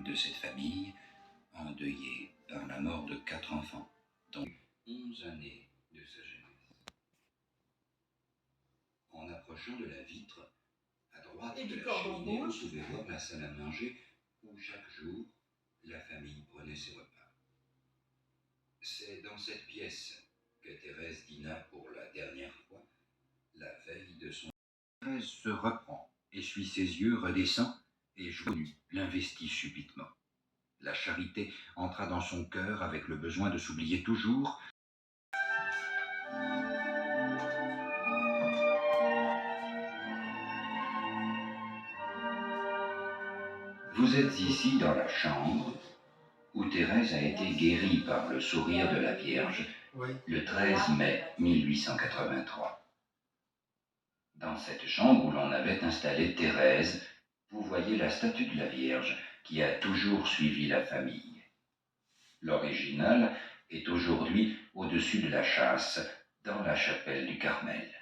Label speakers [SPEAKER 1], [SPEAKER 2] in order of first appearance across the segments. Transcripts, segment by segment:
[SPEAKER 1] de cette famille, endeuillée par la mort de 4 enfants, dont 11 années de sa jeunesse. En approchant de la vitre, à droite de la cheminée, vous pouvez voir la salle à manger où chaque jour, la famille prenait ses repas. C'est dans cette pièce que Thérèse dîna pour la dernière fois, la veille de son... Thérèse se reprend, essuie ses yeux, redescend, et joue, l'investit subitement. La charité entra dans son cœur avec le besoin de s'oublier toujours. Vous êtes ici dans la chambre où Thérèse a été guérie par le sourire de la Vierge le 13 mai 1883. Dans cette chambre où l'on avait installé Thérèse, vous voyez la statue de la Vierge qui a toujours suivi la famille. L'original est aujourd'hui au-dessus de la châsse dans la chapelle du Carmel.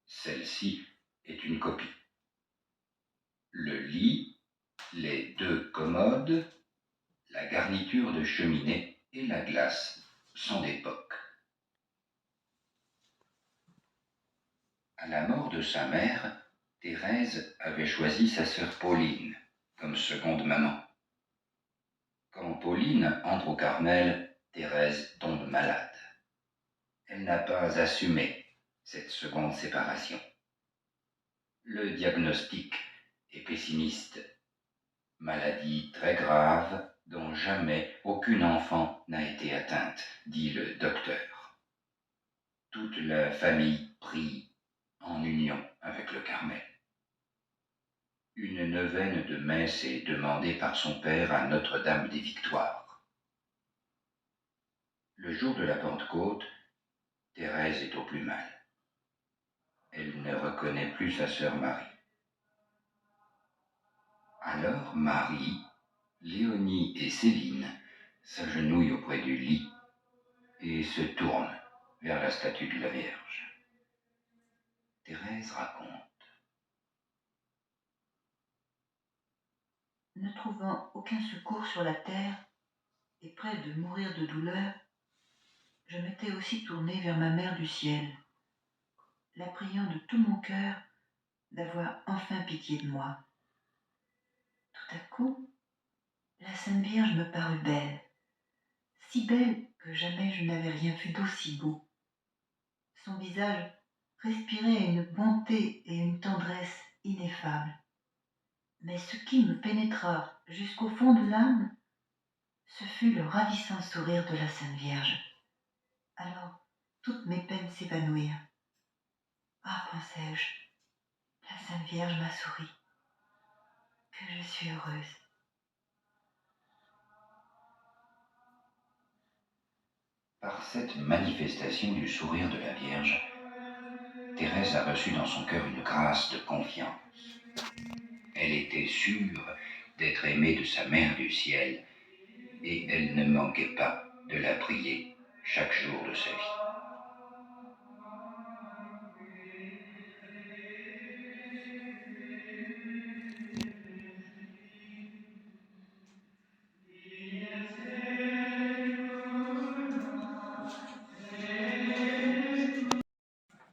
[SPEAKER 1] Celle-ci est une copie. Le lit, les 2 commodes, la garniture de cheminée et la glace sont d'époque. À la mort de sa mère, Thérèse avait choisi sa sœur Pauline comme seconde maman. Quand Pauline entre au Carmel, Thérèse tombe malade. Elle n'a pas assumé cette seconde séparation. Le diagnostic est pessimiste. Maladie très grave dont jamais aucune enfant n'a été atteinte, dit le docteur. Toute la famille prie en union avec le Carmel. Une neuvaine de messe est demandée par son père à Notre-Dame des Victoires. Le jour de la Pentecôte, Thérèse est au plus mal. Elle ne reconnaît plus sa sœur Marie. Alors Marie, Léonie et Céline s'agenouillent auprès du lit et se tournent vers la statue de la Vierge. Thérèse raconte.
[SPEAKER 2] Ne trouvant aucun secours sur la terre et près de mourir de douleur, je m'étais aussi tournée vers ma mère du ciel, la priant de tout mon cœur d'avoir enfin pitié de moi. Tout à coup, la Sainte Vierge me parut belle, si belle que jamais je n'avais rien vu d'aussi beau. Son visage respirait une bonté et une tendresse ineffables. Mais ce qui me pénétra jusqu'au fond de l'âme, ce fut le ravissant sourire de la Sainte Vierge. Alors, toutes mes peines s'évanouirent. Ah, pensais-je, la Sainte Vierge m'a souri. Que je suis heureuse.
[SPEAKER 1] Par cette manifestation du sourire de la Vierge, Thérèse a reçu dans son cœur une grâce de confiance. Elle était sûre d'être aimée de sa mère du ciel et elle ne manquait pas de la prier chaque jour de sa vie.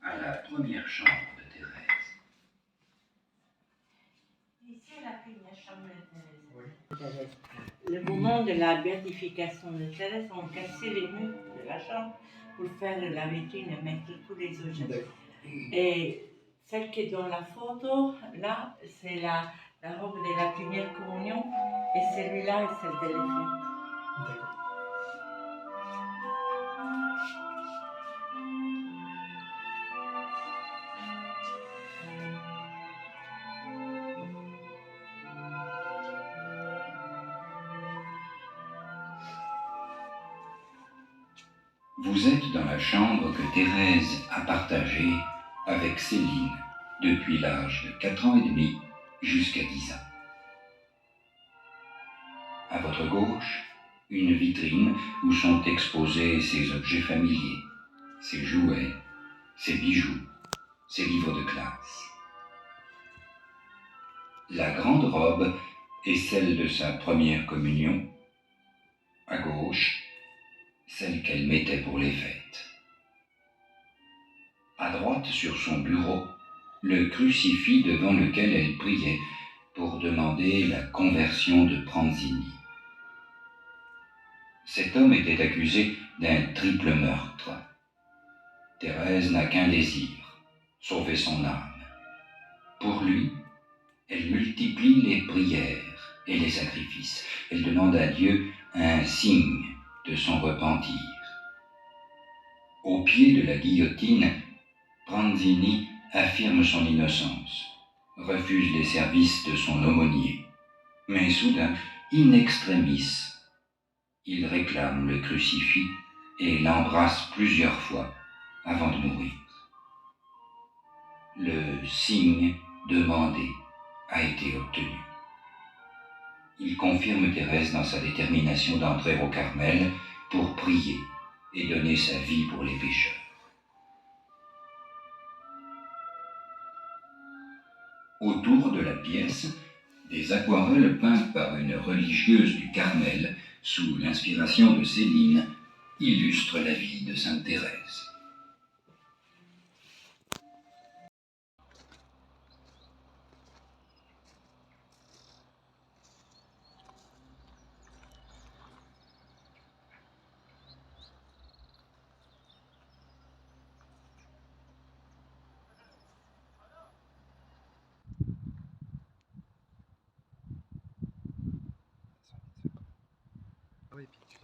[SPEAKER 1] À la première chambre de Thérèse.
[SPEAKER 3] Ici est la première chambre de Thérèse. Le moment de la béatification de Thérèse, on cassait les murs de la chambre pour faire la vitrine et mettre tous les objets. Et celle qui est dans la photo, là, c'est la robe de la première communion, et celui-là est celle de l'effet.
[SPEAKER 1] Vous êtes dans la chambre que Thérèse a partagée avec Céline depuis l'âge de 4 ans et demi jusqu'à 10 ans. À votre gauche, une vitrine où sont exposés ses objets familiers, ses jouets, ses bijoux, ses livres de classe. La grande robe et celle de sa première communion. À gauche, celle qu'elle mettait pour les fêtes. À droite, sur son bureau, le crucifix devant lequel elle priait pour demander la conversion de Pranzini. Cet homme était accusé d'un triple meurtre. Thérèse n'a qu'un désir, sauver son âme. Pour lui, elle multiplie les prières et les sacrifices. Elle demande à Dieu un signe de son repentir. Au pied de la guillotine, Pranzini affirme son innocence, refuse les services de son aumônier. Mais soudain, in extremis, il réclame le crucifix et l'embrasse plusieurs fois avant de mourir. Le signe demandé a été obtenu. Il confirme Thérèse dans sa détermination d'entrer au Carmel pour prier et donner sa vie pour les pécheurs. Autour de la pièce, des aquarelles peintes par une religieuse du Carmel, sous l'inspiration de Céline, illustrent la vie de Sainte Thérèse.
[SPEAKER 4] Ah oui, puis tu